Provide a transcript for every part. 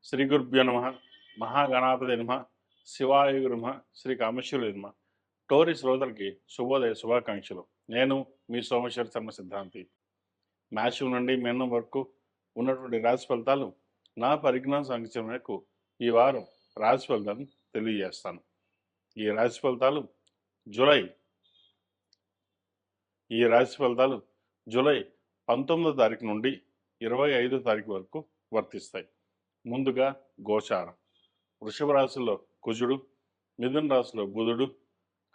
శ్రీ గురుభ్యో నమ మహాగణాపతి నమ శివాయ నమ శ్రీ కామేశ్వరుడు నమ టోరీ శ్రోతలకి శుభోదయ శుభాకాంక్షలు. నేను మీ సోమేశ్వర శర్మ సిద్ధాంతి. మ్యాథ్స్ నుండి మెన్నం వరకు ఉన్నటువంటి రాశి ఫలితాలు నా పరిజ్ఞాన సంఖ్య మేరకు ఈ వారం రాశి ఫలితాలను తెలియజేస్తాను. ఈ రాశి ఫలితాలు జూలై 19వ తారీఖు నుండి 25వ తారీఖు వరకు వర్తిస్తాయి. ముందుగా గోచారం. వృషభ రాశిలో కుజుడు, మిథున రాశిలో బుధుడు,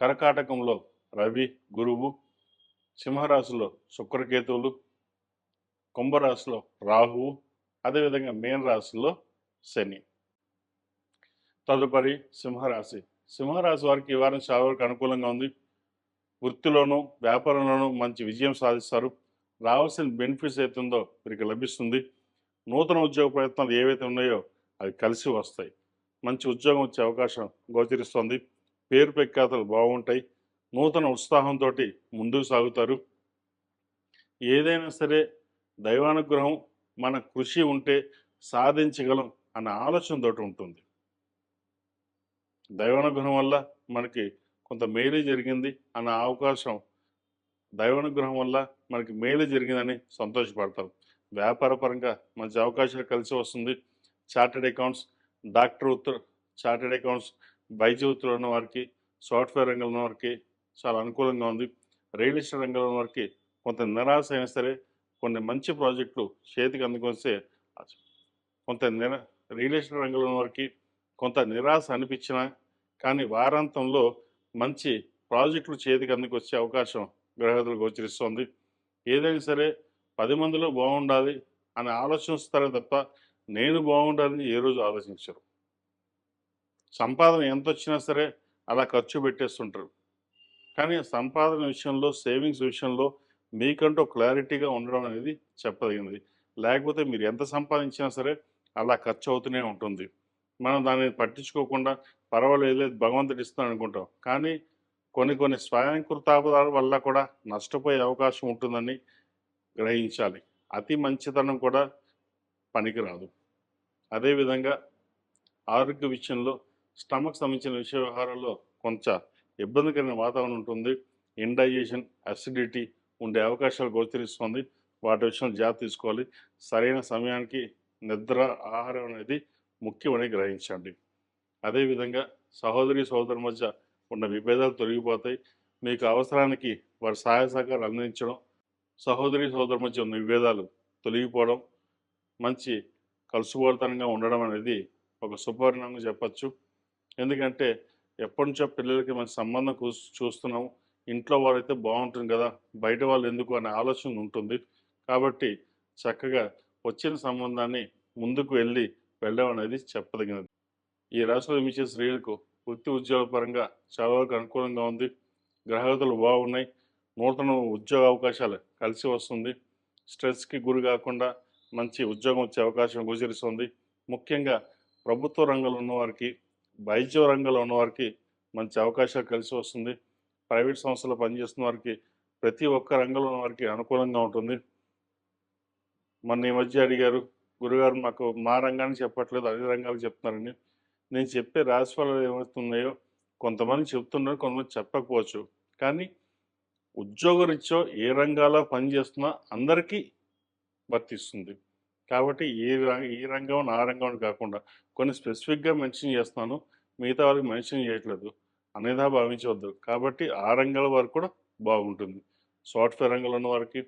కర్కాటకంలో రవి గురువు, సింహరాశిలో శుక్రకేతువులు, కుంభరాశిలో రాహువు, అదేవిధంగా మీన రాశిలో శని. తదుపరి సింహరాశి. సింహరాశి వారికి ఈ వారం చాలా వరకు అనుకూలంగా ఉంది. వృత్తిలోనూ వ్యాపారంలోనూ మంచి విజయం సాధిస్తారు. రావాల్సిన బెనిఫిట్స్ అవుతుందో వీరికి లభిస్తుంది. నూతన ఉద్యోగ ప్రయత్నాలు ఏవైతే ఉన్నాయో అవి కలిసి వస్తాయి. మంచి ఉద్యోగం వచ్చే అవకాశం గోచరిస్తుంది. పేరు ప్రఖ్యాతలు బాగుంటాయి. నూతన ఉత్సాహంతో ముందుకు సాగుతారు. ఏదైనా సరే దైవానుగ్రహం, మన కృషి ఉంటే సాధించగలం అన్న ఆలోచనతో ఉంటుంది. దైవానుగ్రహం వల్ల మనకి కొంత మేలు జరిగింది అన్న అవకాశం, దైవానుగ్రహం వల్ల మనకి మేలు జరిగిందని సంతోషపడతారు. వ్యాపార పరంగా మంచి అవకాశాలు కలిసి వస్తుంది. చార్టెడ్ అకౌంట్స్, చార్టెడ్ అకౌంట్స్, వైద్య వృత్తిలో ఉన్న వారికి, సాఫ్ట్వేర్ రంగంలో ఉన్న వారికి చాలా అనుకూలంగా ఉంది. రియల్ ఎస్టేట్ రంగంలో ఉన్న వారికి కొంత నిరాశ అయినా సరే కొన్ని మంచి ప్రాజెక్టులు చేతికి అందుకొస్తే రియల్ ఎస్టేట్ రంగంలో ఉన్న వారికి కొంత నిరాశ అనిపించినా కానీ వారాంతంలో మంచి ప్రాజెక్టులు చేతికి అందుకొచ్చే అవకాశం గ్రహతులు గోచరిస్తుంది. ఏదైనా సరే 10 మందిలో బాగుండాలి అని ఆలోచిస్తారే తప్ప నేను బాగుండాలని ఏ రోజు ఆలోచించరు. సంపాదన ఎంత వచ్చినా సరే అలా ఖర్చు పెట్టేస్తుంటారు. కానీ సంపాదన విషయంలో, సేవింగ్స్ విషయంలో మీకంటూ క్లారిటీగా ఉండడం అనేది చెప్పదగినది. లేకపోతే మీరు ఎంత సంపాదించినా సరే అలా ఖర్చు అవుతూనే ఉంటుంది. మనం దాన్ని పట్టించుకోకుండా పర్వాలేదు భగవంతుడు ఇస్తాను అనుకుంటాం. కానీ కొన్ని స్వయంకృతాపదాల వల్ల కూడా నష్టపోయే అవకాశం ఉంటుందని గ్రహించాలి. అతి మంచితనం కూడా పనికిరాదు. అదేవిధంగా ఆరోగ్య విషయంలో స్టమక్ సంబంధించిన విషయ వ్యవహారాల్లో కొంచెం ఇబ్బందికరమైన వాతావరణం ఉంటుంది. ఇండైజెషన్, అసిడిటీ ఉండే అవకాశాలు గోచరిస్తుంది. వాటి విషయంలో జాగ్రత్త తీసుకోవాలి. సరైన సమయానికి నిద్ర, ఆహారం అనేది ముఖ్యమని గ్రహించండి. అదేవిధంగా సోదరు మధ్య ఉన్న విభేదాలు తొలగిపోతాయి. మీకు అవసరానికి వారి సహాయ సహకారాలు అందించడం, సోదరు మధ్య ఉన్న విభేదాలు తొలగిపోవడం, మంచి కలుసుబోతనంగా ఉండడం అనేది ఒక శుభపరిణామం చెప్పచ్చు. ఎందుకంటే ఎప్పటి నుంచో పిల్లలకి మంచి సంబంధం చూస్తున్నాము, ఇంట్లో వాళ్ళైతే బాగుంటుంది కదా, బయట వాళ్ళు ఎందుకు అనే ఆలోచన ఉంటుంది. కాబట్టి చక్కగా వచ్చిన సంబంధాన్ని ముందుకు వెళ్ళడం అనేది చెప్పదగినది. ఈ రాశిలో జన్మించే స్త్రీలకు వృత్తి ఉద్యోగ పరంగా చాలా వరకు అనుకూలంగా ఉంది. గ్రహగతులు బాగున్నాయి. నూతన ఉద్యోగ అవకాశాలు కలిసి వస్తుంది. స్ట్రెస్కి గురి కాకుండా మంచి ఉద్యోగం వచ్చే అవకాశం గోచరిస్తుంది. ముఖ్యంగా ప్రభుత్వ రంగంలో ఉన్నవారికి, వైద్య రంగంలో ఉన్నవారికి మంచి అవకాశాలు కలిసి వస్తుంది. ప్రైవేట్ సంస్థలో పనిచేస్తున్న వారికి, ప్రతి ఒక్క రంగంలో ఉన్న వారికి అనుకూలంగా ఉంటుంది. మొన్న ఈ మధ్య అడిగారు, గురుగారు మాకు మా రంగానికి చెప్పట్లేదు అన్ని రంగాలకు చెప్తున్నారని. నేను చెప్పే రాశిఫలాలు ఏమవుతున్నాయో కొంతమంది చెప్తున్నారు, కొంతమంది చెప్పకపోవచ్చు. కానీ ఉద్యోగరీత్యా ఏ రంగాల్లో పనిచేస్తున్నా అందరికీ వర్తిస్తుంది. కాబట్టి ఈ రంగం ఆ రంగం కాకుండా కొన్ని స్పెసిఫిక్గా మెన్షన్ చేస్తున్నాను, మిగతా వాళ్ళకి మెన్షన్ చేయట్లేదు అనేదా భావించవద్దు. కాబట్టి ఆ రంగాల వారికి కూడా బాగుంటుంది. సాఫ్ట్వేర్ రంగంలో ఉన్న వారికి,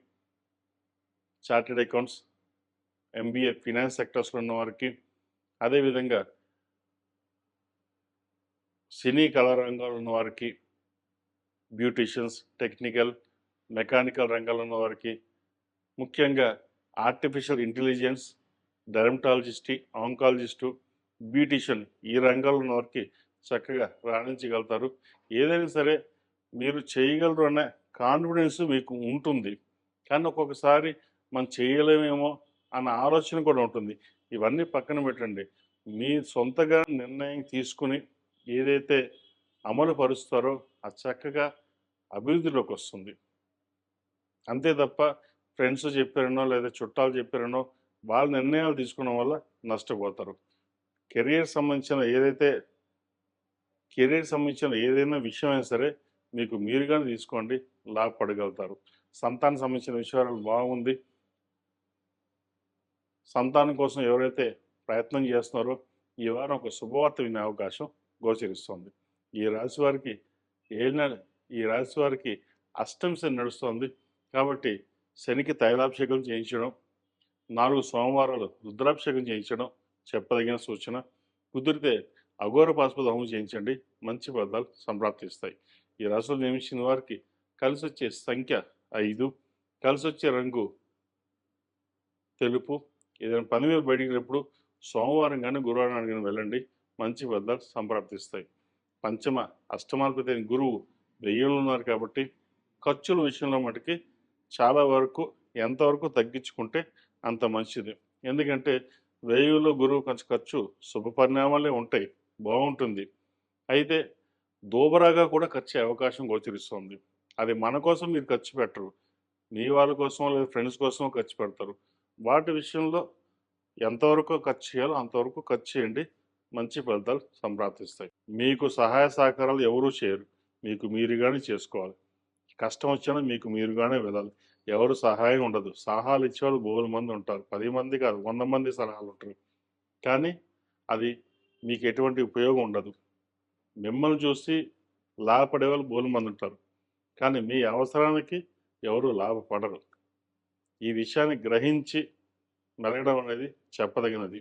చార్టెడ్ అకౌంట్స్, ఎంబీఏ ఫినాన్స్ సెక్టర్స్లో ఉన్న వారికి, అదేవిధంగా సినీ కళారంగాల్లో ఉన్న వారికి, బ్యూటీషియన్స్, టెక్నికల్, మెకానికల్ రంగాల్లో ఉన్న వారికి, ముఖ్యంగా artificial intelligence, dermatologist, oncologist, beautician ఈ రంగాల్లో ఉన్న వారికి చక్కగా రాణించగలుగుతారు. ఏదైనా సరే మీరు చేయగలరు అనే కాన్ఫిడెన్స్ మీకు ఉంటుంది. కానీ ఒక్కొక్కసారి మనం చేయలేమేమో అన్న ఆలోచన కూడా ఉంటుంది. ఇవన్నీ పక్కన పెట్టండి. మీ సొంతగా నిర్ణయం తీసుకుని ఏదైతే అమలు పరుస్తారో అది చక్కగా అభివృద్ధిలోకి వస్తుంది. అంతే తప్ప ఫ్రెండ్స్ చెప్పారనో లేదా చుట్టాలు చెప్పారనో వాళ్ళ నిర్ణయాలు తీసుకోవడం వల్ల నష్టపోతారు. కెరీర్ సంబంధించిన ఏదైనా విషయం అయినా సరే మీకు మీరుగానే తీసుకోండి, లాభపడగలుగుతారు. సంతానం సంబంధించిన విషయాలు బాగుంది. సంతానం కోసం ఎవరైతే ప్రయత్నం చేస్తున్నారో ఈ వారం ఒక శుభవార్త వినే అవకాశం గోచరిస్తుంది. ఈ రాశి వారికి ఏలిన ఈ రాశి వారికి అష్టమ శని నడుస్తుంది కాబట్టి శనికి తైలాభిషేకం చేయించడం, 4 సోమవారాలు రుద్రాభిషేకం చేయించడం చెప్పదగిన సూచన. కుదిరితే అఘోర పాశుపత హోమం చేయించండి, మంచి ఫలితాలు సంప్రాప్తిస్తాయి. ఈ రాశిలో జన్మించిన వారికి కలిసి వచ్చే సంఖ్య 5, కలిసి వచ్చే రంగు తెలుపు. ఏదైనా పని మీద బయటికి వెళ్ళినప్పుడు సోమవారం కానీ గురువారం కానీ వెళ్ళండి, మంచి ఫలితాలు సంప్రాప్తిస్తాయి. అష్టమాధిపతి అయిన గురువు 1000లో ఉన్నారు కాబట్టి ఖర్చుల విషయంలో మటుకి చాలా వరకు ఎంతవరకు తగ్గించుకుంటే అంత మంచిది. ఎందుకంటే 1000లో గురువు కొంచెం ఖర్చు శుభ పరిణామాలే ఉంటాయి, బాగుంటుంది. అయితే దోబరాగా కూడా ఖర్చు అయ్యే అవకాశం గోచరిస్తుంది. అది మన కోసం మీరు ఖర్చు పెట్టరు, మీ వాళ్ళ కోసమో లేదా ఫ్రెండ్స్ కోసమో ఖర్చు పెడతారు. వాటి విషయంలో ఎంతవరకు ఖర్చు చేయాలో అంతవరకు ఖర్చు చేయండి, మంచి ఫలితాలు సంప్రాప్తిస్తాయి. మీకు సహాయ సహకారాలు ఎవరూ చేయరు, మీకు మీరుగానే చేసుకోవాలి. కష్టం వచ్చినా మీకు మీరుగానే వెళ్ళాలి, ఎవరు సహాయం ఉండదు. సలహాలు ఇచ్చేవాళ్ళు బోలు మంది ఉంటారు, 10 మంది కాదు 100 మంది సలహాలు ఉంటారు, కానీ అది మీకు ఎటువంటి ఉపయోగం ఉండదు. మిమ్మల్ని చూసి లాభపడే వాళ్ళు బోలు మంది ఉంటారు, కానీ మీ అవసరానికి ఎవరు లాభపడరు. ఈ విషయాన్ని గ్రహించి మెలగడం అనేది చెప్పదగినది.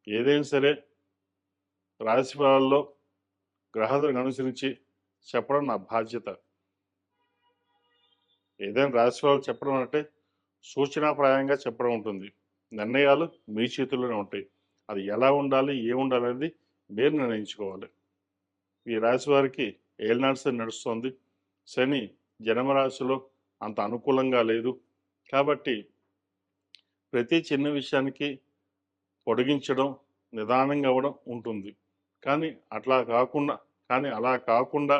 ఏదైనా సరే రాశి ఫలాల్లో గ్రహాలను అనుసరించి చెప్పడం నా బాధ్యత. ఏదైనా రాశి ఫలాలు చెప్పడం అంటే సూచనాప్రాయంగా చెప్పడం ఉంటుంది, నిర్ణయాలు మీ చేతుల్లోనే ఉంటాయి. అది ఎలా ఉండాలి, ఏముండాలి అనేది మీరు నిర్ణయించుకోవాలి. ఈ రాశి వారికి ఏలినాటి శని నడుస్తుంది. శని జన్మరాశిలో అంత అనుకూలంగా లేదు కాబట్టి ప్రతి చిన్న విషయానికి పొడిగించడం, నిదానంగా అవ్వడం ఉంటుంది. కానీ అలా కాకుండా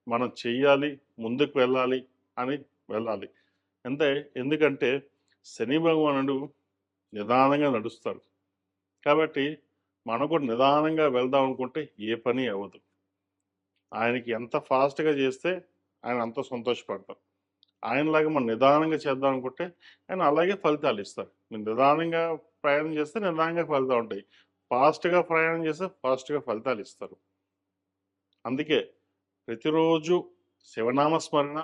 మనం చెయ్యాలి, ముందుకు వెళ్ళాలి అని వెళ్ళాలి. ఎందుకంటే శని భగవానుడు నిదానంగా నడుస్తారు కాబట్టి మనం కూడా నిదానంగా వెళ్దాం అనుకుంటే ఏ పని అవ్వదు. ఆయనకి ఎంత ఫాస్ట్గా చేస్తే ఆయన అంత సంతోషపడతారు. ఆయనలాగా మనం నిదానంగా చేద్దాం అనుకుంటే ఆయన అలాగే ఫలితాలు ఇస్తారు. మీరు నిదానంగా ప్రయాణం చేస్తే నిదానంగా ఫలితాలు ఉంటాయి, ఫాస్ట్గా ప్రయాణం చేస్తే ఫాస్ట్గా ఫలితాలు ఇస్తారు. అందుకే ప్రతిరోజు శివనామస్మరణ,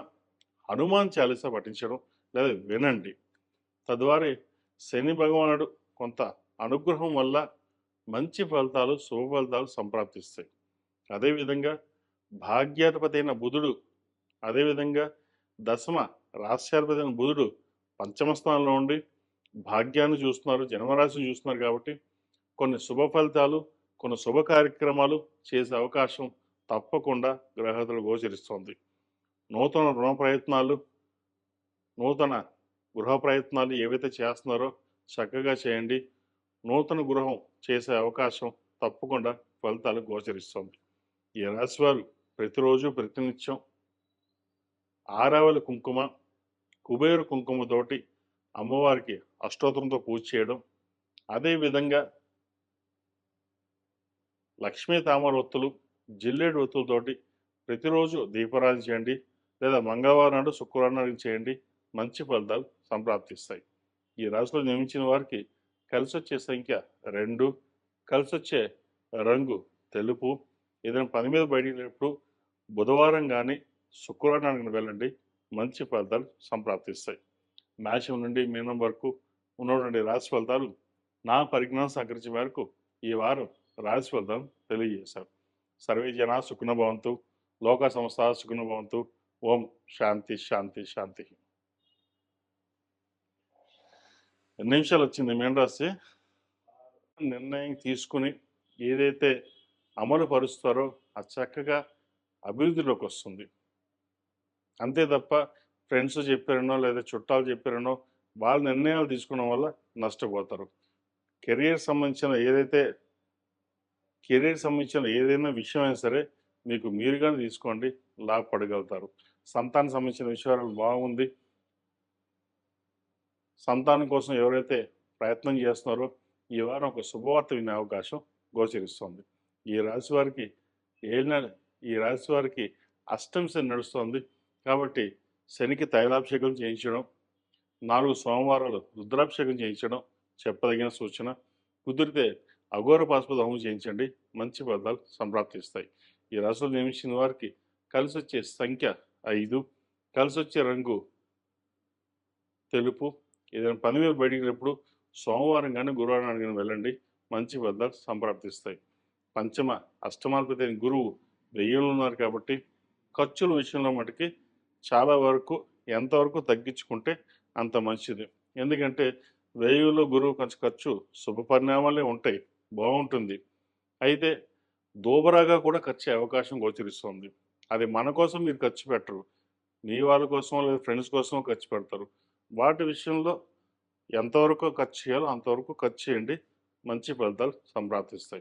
హనుమాన్ చాలీసా పఠించడం లేదా వినండి. తద్వారా శని భగవానుడు కొంత అనుగ్రహం వల్ల మంచి ఫలితాలు, శుభ ఫలితాలు సంప్రాప్తిస్తాయి. అదేవిధంగా భాగ్యాధిపతి అయిన బుధుడు, అదేవిధంగా దశమ రాశ్యాధిపతి అయిన బుధుడు పంచమ స్థానంలో ఉండి భాగ్యాన్ని చూస్తున్నారు, జన్మరాశిని చూస్తున్నారు కాబట్టి కొన్ని శుభ ఫలితాలు, కొన్ని శుభ కార్యక్రమాలు చేసే అవకాశం తప్పకుండా గ్రహతులు గోచరిస్తుంది. నూతన గృహ ప్రయత్నాలు ఏవైతే చేస్తున్నారో చక్కగా చేయండి. నూతన గృహం చేసే అవకాశం తప్పకుండా ఫలితాలు గోచరిస్తుంది. ఈ రాశివారు ప్రతిరోజు ప్రతినిత్యం ఆరావళి కుంకుమ, కుబేరు కుంకుమతోటి అమ్మవారికి అష్టోత్తరంతో పూజ చేయడం, అదేవిధంగా లక్ష్మీ తామర ఒత్తులు, జిల్లేడు ఒత్తులతోటి ప్రతిరోజు దీపారాధన చేయండి, లేదా మంగళవారం నాడు, శుక్రవారం నాడు చేయండి, మంచి ఫలితాలు సంప్రాప్తిస్తాయి. ఈ రాశిలో జన్మించిన వారికి కలిసి వచ్చే సంఖ్య 2, కలిసి వచ్చే రంగు తెలుపు. ఏదైనా పని మీద బయటికి వెళ్ళినప్పుడు బుధవారం కానీ శుక్రవారం నాడు వెళ్ళండి, మంచి ఫలితాలు సంప్రాప్తిస్తాయి. మేషం నుండి మీనం వరకు ఉన్నటువంటి రాశి ఫలితాలు నా పరిజ్ఞానం సహకరించే మేరకు ఈ వారం రాశి ఫలితాలు తెలియజేశారు. సర్వే జనా సుఖినో భవంతు, లోక సమస్త సుఖినో భవంతు. ఓం శాంతి శాంతి శాంతి. 2 నిమిషాలు వచ్చింది మీన రాశి. నిర్ణయం తీసుకుని ఏదైతే అమలు పరుస్తారో అది చక్కగా అభివృద్ధిలోకి వస్తుంది. అంతే తప్ప ఫ్రెండ్స్ చెప్పారనో లేదా చుట్టాలు చెప్పారనో వాళ్ళ నిర్ణయాలు తీసుకోవడం వల్ల నష్టపోతారు. కెరీర్ సంబంధించిన ఏదైనా విషయం అయినా సరే మీకు మీరుగానే తీసుకోండి, లాభపడగలుగుతారు. సంతానం సంబంధించిన విషయాలు బాగుంది. సంతానం కోసం ఎవరైతే ప్రయత్నం చేస్తున్నారో ఈ వారం ఒక శుభవార్త వినే అవకాశం గోచరిస్తుంది. ఈ రాశి వారికి ఏలిన ఈ రాశి వారికి అష్టమ శని నడుస్తుంది కాబట్టి శనికి తైలాభిషేకం చేయించడం, 4 సోమవారాలు రుద్రాభిషేకం చేయించడం చెప్పదగిన సూచన. కుదిరితే అఘోర పాశుపత హోమం చేయించండి, మంచి ఫలితాలు సంప్రాప్తిస్తాయి. ఈ రాశిలో జన్మించిన వారికి కలిసి వచ్చే సంఖ్య 5, కలిసి వచ్చే రంగు తెలుపు. ఏదైనా పని మీద బయటికి వెళ్ళినప్పుడు సోమవారం కానీ గురువారం కానీ వెళ్ళండి, మంచి ఫలితాలు సంప్రాప్తిస్తాయి. పంచమ అష్టమాధిపతి అయిన గురువు 1000లో ఉన్నారు కాబట్టి ఖర్చుల విషయంలో మటుకి చాలా వరకు ఎంతవరకు తగ్గించుకుంటే అంత మంచిది. ఎందుకంటే 1000లో గురువు కొంచెం ఖర్చు శుభ పరిణామాలే ఉంటాయి, బాగుంటుంది. అయితే దోబరాగా కూడా ఖర్చు అయ్యే అవకాశం గోచరిస్తుంది. అది మన కోసం మీరు ఖర్చు పెట్టరు, మీ వాళ్ళ కోసం లేదా ఫ్రెండ్స్ కోసం ఖర్చు పెడతారు. వాటి విషయంలో ఎంతవరకు ఖర్చు చేయాలో అంతవరకు ఖర్చు చేయండి, మంచి ఫలితాలు సంప్రాప్తిస్తాయి.